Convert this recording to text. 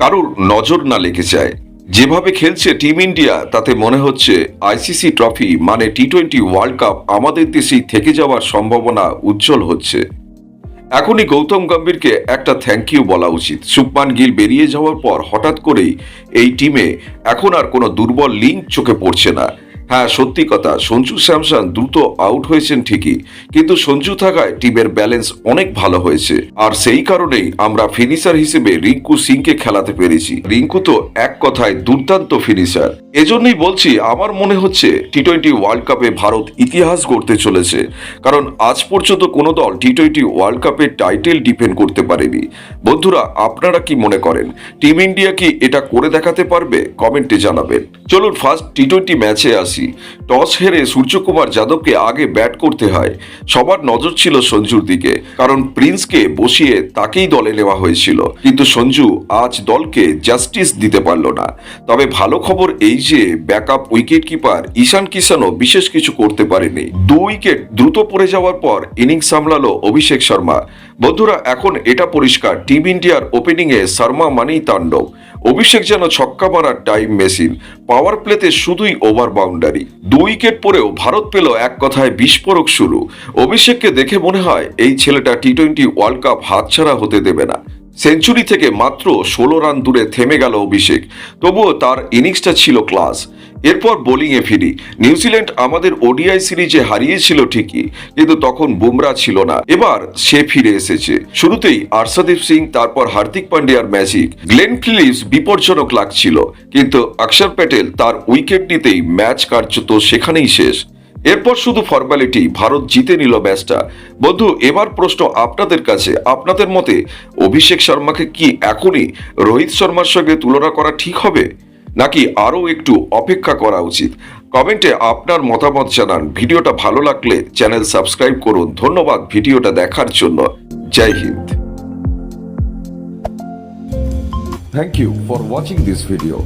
কারোর নজর না লেগে যায়। যেভাবে খেলছে টিম ইন্ডিয়া তাতে মনে হচ্ছে আইসিসি ট্রফি মানে টি-20 ওয়ার্ল্ড কাপ আমাদের দেশেই থেকে যাওয়ার সম্ভাবনা উজ্জ্বল হচ্ছে। এখনই গৌতম গম্ভীরকে একটা থ্যাংক ইউ বলা উচিত। শুভমান গিল বেরিয়ে যাওয়ার পর হঠাৎ করেই এই টিমে এখন আর কোনো দুর্বল লিঙ্ক চোখে পড়ছে না। হ্যাঁ, সত্যি কথা, সঞ্জু স্যামসন দ্রুত আউট হয়েছেন ঠিকই, কিন্তু সঞ্জু থাকায় টিমের ব্যালেন্স অনেক ভালো হয়েছে। আর সেই কারণেই আমরা ফিনিশার হিসেবে রিঙ্কু সিংকে খেলাতে পেরেছি। রিঙ্কু তো এক কথায় দুর্দান্ত ফিনিশার। এজন্যই বলছি, আমার মনে হচ্ছে টি-20 ওয়ার্ল্ড কাপে ভারত ইতিহাস গড়তে চলেছে। কারণ আজ পর্যন্ত কোনো দল টি-20 ওয়ার্ল্ড কাপের টাইটেল ডিফেন্ড করতে পারেনি। বন্ধুরা, আপনারা কি মনে করেন, টিম ইন্ডিয়া কি এটা করে দেখাতে পারবে? কমেন্টে জানাবেন। চলুন ফার্স্ট টি-20 ম্যাচে আসি। টস হেরে সূর্যকুমার যাদবকে আগে ব্যাট করতে হয়। সবার নজর ছিল সঞ্জুর দিকে, কারণ প্রিন্সকে বসিয়ে তাকেই দলে নেওয়া হয়েছিল। কিন্তু সঞ্জু আজ দলকে জাস্টিস দিতে পারল না। তবে ভালো খবর এই যে ব্যাকআপ উইকেট কিপার ঈশান কিষানও বিশেষ কিছু করতে পারেনি। 2 উইকেট দ্রুত পড়ে যাওয়ার পর ইনিংস সামলালো অভিষেক শর্মা। বন্ধুরা, এখন এটা পরিষ্কার, টিম ইন্ডিয়ার ওপেনিংয়ে শর্মা মানেই তাণ্ডব। অভিষেক যেন ছক্কা মারার টাইম মেশিন। পাওয়ার প্লেতে শুধুই ওভার বাউন্ডারি। 2 উইকেট পরেও ভারত পেল এক কথায় বিস্ফোরক শুরু। অভিষেককে দেখে মনে হয় এই ছেলেটা টি-20 ওয়ার্ল্ড কাপ হাতছাড়া হতে দেবে না। সেঞ্চুরি থেকে মাত্র 16 রান দূরে থেমে গেল অভিষেক, তবুও তার ইনিংসটা ছিল ক্লাস। এরপর বোলিংয়ে ফিরি। নিউজিল্যান্ড আমাদের ওডিআই সিরিজে হারিয়েছিল ঠিকই, কিন্তু তখন বুমরা ছিল না। এবার সে ফিরে এসেছে। শুরুতেই আর্শদীপ সিং, তারপর হার্দিক পান্ডিয়ার ম্যাজিক। গ্লেন ফিলিপস বিপজ্জনক লাগছিল, কিন্তু অক্ষর প্যাটেল তার উইকেট নিতেই ম্যাচ কার্যত সেখানেই শেষ। এরপর শুধু ফর্মালিটি, ভারত জিতে নিল ম্যাচটা। বন্ধু, এবার প্রশ্ন আপনাদের কাছে, আপনাদের মতে অভিষেক শর্মাকে কি এখনই রোহিত শর্মার সঙ্গে তুলনা করা ঠিক হবে, নাকি আরও একটু অপেক্ষা করা উচিত? কমেন্টে আপনার মতামত জানান। ভিডিওটা ভালো লাগলে চ্যানেল সাবস্ক্রাইব করুন। ধন্যবাদ ভিডিওটা দেখার জন্য। জয় Hind. Thank you for watching this video.